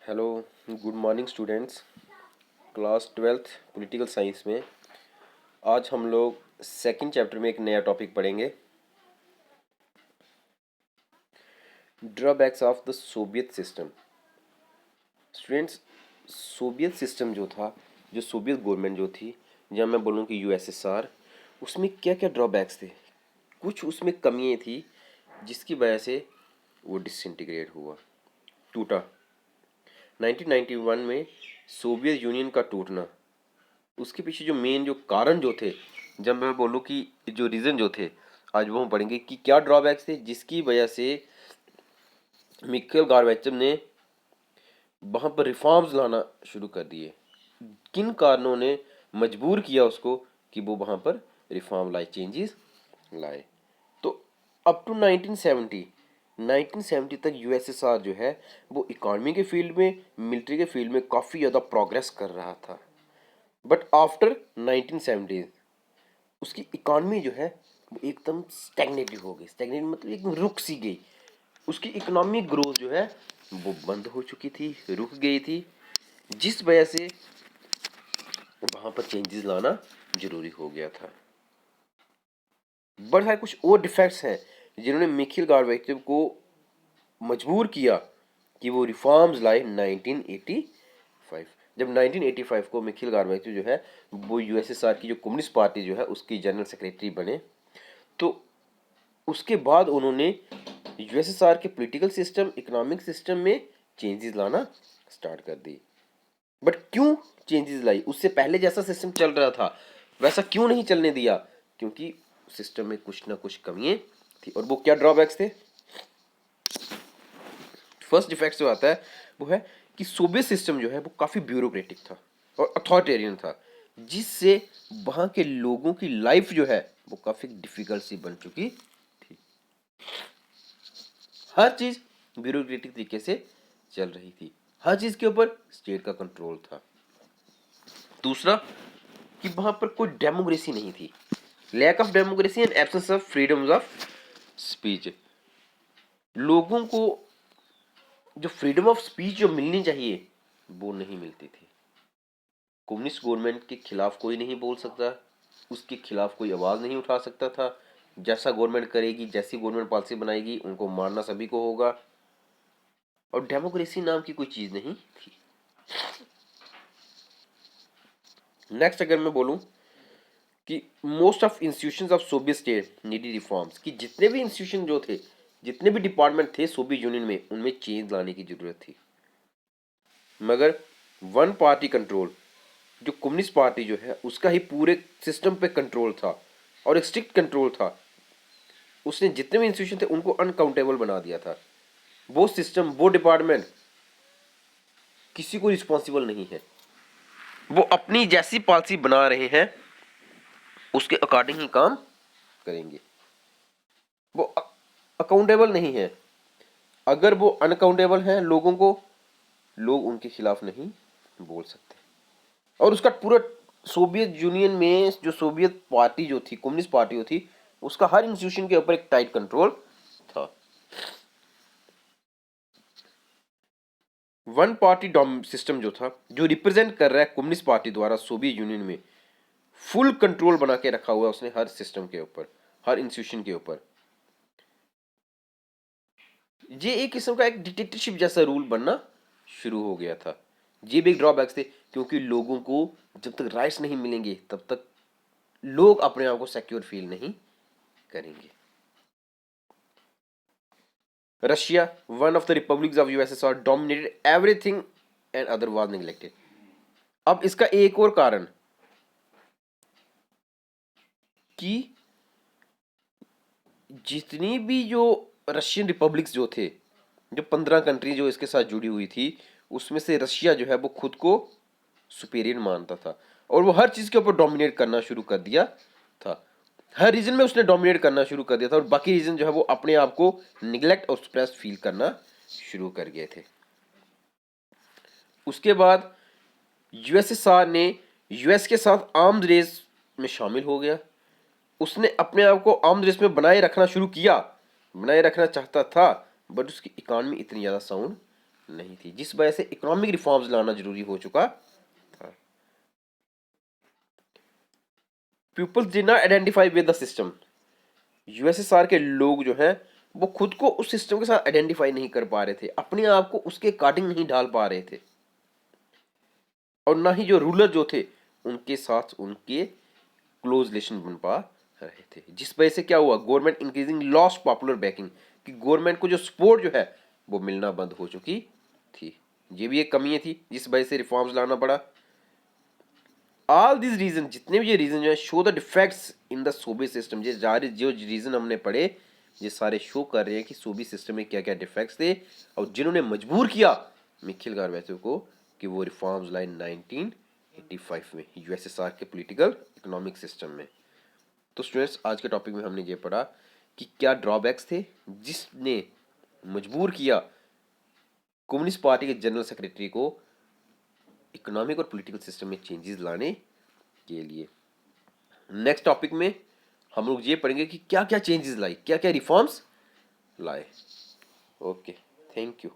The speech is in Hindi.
Hello, good morning students. Class 12th political science में आज हम लोग सेकंड चैप्टर में एक नया टॉपिक पढ़ेंगे, drawbacks of the Soviet system. Students, Soviet system जो था, जो सोवियत गवर्नमेंट जो थी, जब मैं बोलूँ कि यूएसएसआर, उसमें क्या क्या ड्रॉबैक्स थे, कुछ उसमें कमियाँ थी जिसकी वजह से वो डिसइंटीग्रेट हुआ, टूटा। 1991 में सोवियत यूनियन का टूटना, उसके पीछे जो मेन जो कारण जो थे, जब मैं बोलूँ कि जो रीज़न जो थे, आज वो हम पढ़ेंगे कि क्या ड्रॉबैक्स थे जिसकी वजह से मिखाइल गोर्बाचेव ने वहाँ पर रिफॉर्म्स लाना शुरू कर दिए। किन कारणों ने मजबूर किया उसको कि वो वहाँ पर रिफॉर्म लाए, चेंजेस लाए। तो अप टू 1970 तक यूएसएसआर जो है वो इकॉनमी के फील्ड में, मिलिट्री के फील्ड में काफ़ी ज़्यादा प्रोग्रेस कर रहा था। बट आफ्टर 1970 उसकी इकॉनमी जो है वो एकदम स्टैग्नेटिव हो गई। स्टैग्नेट मतलब एकदम रुक सी गई। उसकी इकोनॉमिक ग्रोथ जो है वो बंद हो चुकी थी, रुक गई थी, जिस वजह से वहाँ पर चेंजेस लाना जरूरी हो गया था। बट है कुछ और डिफेक्ट्स हैं जिन्होंने मिखाइल गोर्बाचेव को मजबूर किया कि वो रिफॉर्म्स लाए 1985। जब 1985 को मिखाइल गोर्बाचेव जो है वो यूएसएसआर की जो कम्युनिस्ट पार्टी जो है उसकी जनरल सेक्रेटरी बने, तो उसके बाद उन्होंने यूएसएसआर के पॉलिटिकल सिस्टम, इकोनॉमिक सिस्टम में चेंजेस लाना स्टार्ट कर दी। बट क्यों चेंजेस लाई? उससे पहले जैसा सिस्टम चल रहा था वैसा क्यों नहीं चलने दिया? क्योंकि सिस्टम में कुछ ना कुछ कमियां थी। और वो क्या ड्रॉबैक्स थे? फर्स्ट डिफेक्ट जो आता है वो है कि सोवियत सिस्टम जो है वो काफ़ी ब्यूरोक्रेटिक था और अथॉरिटेरियन था, जिससे वहाँ के लोगों की लाइफ जो है वो काफ़ी डिफिकल्ट सी बन चुकी थी। हर चीज़ ब्यूरोक्रेटिक तरीके से चल रही थी, हर चीज़ के ऊपर स्टेट का कंट्रोल था। दूसरा कि वहाँ पर कोई डेमोक्रेसी नहीं थी, lack of democracy and absence of freedoms of speech. लोगों को जो फ्रीडम ऑफ स्पीच जो मिलनी चाहिए वो नहीं मिलती थी। कम्युनिस्ट गवर्नमेंट के खिलाफ कोई नहीं बोल सकता, उसके खिलाफ कोई आवाज़ नहीं उठा सकता था। जैसा गवर्नमेंट करेगी, जैसी गवर्नमेंट पॉलिसी बनाएगी, उनको मानना सभी को होगा। और डेमोक्रेसी नाम की कोई चीज़ नहीं थी। नेक्स्ट अगर मैं बोलूं कि most of institutions of Soviet state needy reforms, कि जितने भी इंस्टीट्यूशन जो थे, जितने भी डिपार्टमेंट थे सोवियत यूनियन में, उनमें चेंज लाने की जरूरत थी। मगर वन पार्टी कंट्रोल, जो कम्युनिस्ट पार्टी जो है उसका ही पूरे सिस्टम पे कंट्रोल था और एक स्ट्रिक्ट कंट्रोल था। उसने जितने भी इंस्टीट्यूशन थे उनको अनकाउंटेबल बना दिया था। वो सिस्टम, वो डिपार्टमेंट किसी को रिस्पॉन्सिबल नहीं है। वो अपनी जैसी पॉलिसी बना रहे हैं उसके अकॉर्डिंग ही काम करेंगे। वो अकाउंटेबल नहीं है। अगर वो अनकाउंटेबल हैं लोगों को, लोग उनके खिलाफ नहीं बोल सकते। और उसका पूरा सोवियत यूनियन में जो सोवियत पार्टी जो थी, कम्युनिस्ट पार्टी जो थी, उसका हर इंस्टीट्यूशन के ऊपर एक टाइट कंट्रोल था। वन पार्टी सिस्टम जो था, जो रिप्रेजेंट कर रहा है कम्युनिस्ट पार्टी द्वारा सोवियत यूनियन में, फुल कंट्रोल बना के रखा हुआ उसने हर सिस्टम के ऊपर, हर इंस्टीट्यूशन के ऊपर। ये एक किस्म का एक डिक्टेटरशिप जैसा रूल बनना शुरू हो गया था। ये भी एक ड्रॉबैक्स थे, क्योंकि लोगों को जब तक राइट्स नहीं मिलेंगे तब तक लोग अपने आप को सिक्योर फील नहीं करेंगे। Russia, one of the republics of USSR, dominated everything and other was neglected. अब इसका एक और कारण कि जितनी भी जो रशियन रिपब्लिक्स जो थे, जो 15 कंट्री जो इसके साथ जुड़ी हुई थी, उसमें से रशिया जो है वो खुद को सुपीरियर मानता था और वो हर चीज़ के ऊपर डोमिनेट करना शुरू कर दिया था। हर रीजन में उसने डोमिनेट करना शुरू कर दिया था और बाकी रीजन जो है वो अपने आप को निगलेक्ट और स्ट्रेस फील करना शुरू कर गए थे। उसके बाद यूएसएसआर ने यूएस के साथ आर्म्स रेस में शामिल हो गया। उसने अपने आप को आर्म्स रेस में बनाए रखना शुरू किया, बनाए रखना चाहता था, बट उसकी इकॉनमी इतनी ज़्यादा साउंड नहीं थी, जिस वजह से इकोनॉमिक रिफॉर्म्स लाना जरूरी हो चुका था। Peoples did not identify with the system. USSR के लोग जो हैं वो खुद को उस सिस्टम के साथ आइडेंटिफाई नहीं कर पा रहे थे, अपने आप को उसके अकॉर्डिंग नहीं ढाल पा रहे थे, और ना ही जो रूलर जो थे उनके साथ उनके क्लोज रिलेशन बन पा रहे थे, जिस वजह से क्या हुआ, government increasing lost popular banking, कि गवर्नमेंट को जो सपोर्ट जो है वो मिलना बंद हो चुकी थी। ये भी एक कमी थी जिस वजह से रिफॉर्म्स लाना पड़ा। ऑल दिस रीजन, जितने भी ये रीजन जो है, show the defects in the Soviet system. ये सारे जो रीजन हमने पढ़े ये सारे शो कर रहे हैं कि सोवियत सिस्टम में क्या क्या डिफेक्ट्स थे, और जिन्होंने मजबूर किया मिखिल गारबैचोव को कि वो रिफॉर्म्स लाए 1985 में यूएसएसआर के पॉलिटिकल इकोनॉमिक सिस्टम में। तो स्टूडेंट्स, आज के टॉपिक में हमने ये पढ़ा कि क्या ड्रॉबैक्स थे जिसने मजबूर किया कम्युनिस्ट पार्टी के जनरल सेक्रेटरी को इकोनॉमिक और पॉलिटिकल सिस्टम में चेंजेस लाने के लिए। नेक्स्ट टॉपिक में हम लोग ये पढ़ेंगे कि क्या क्या चेंजेस लाई, क्या क्या रिफॉर्म्स लाए। Okay, thank you.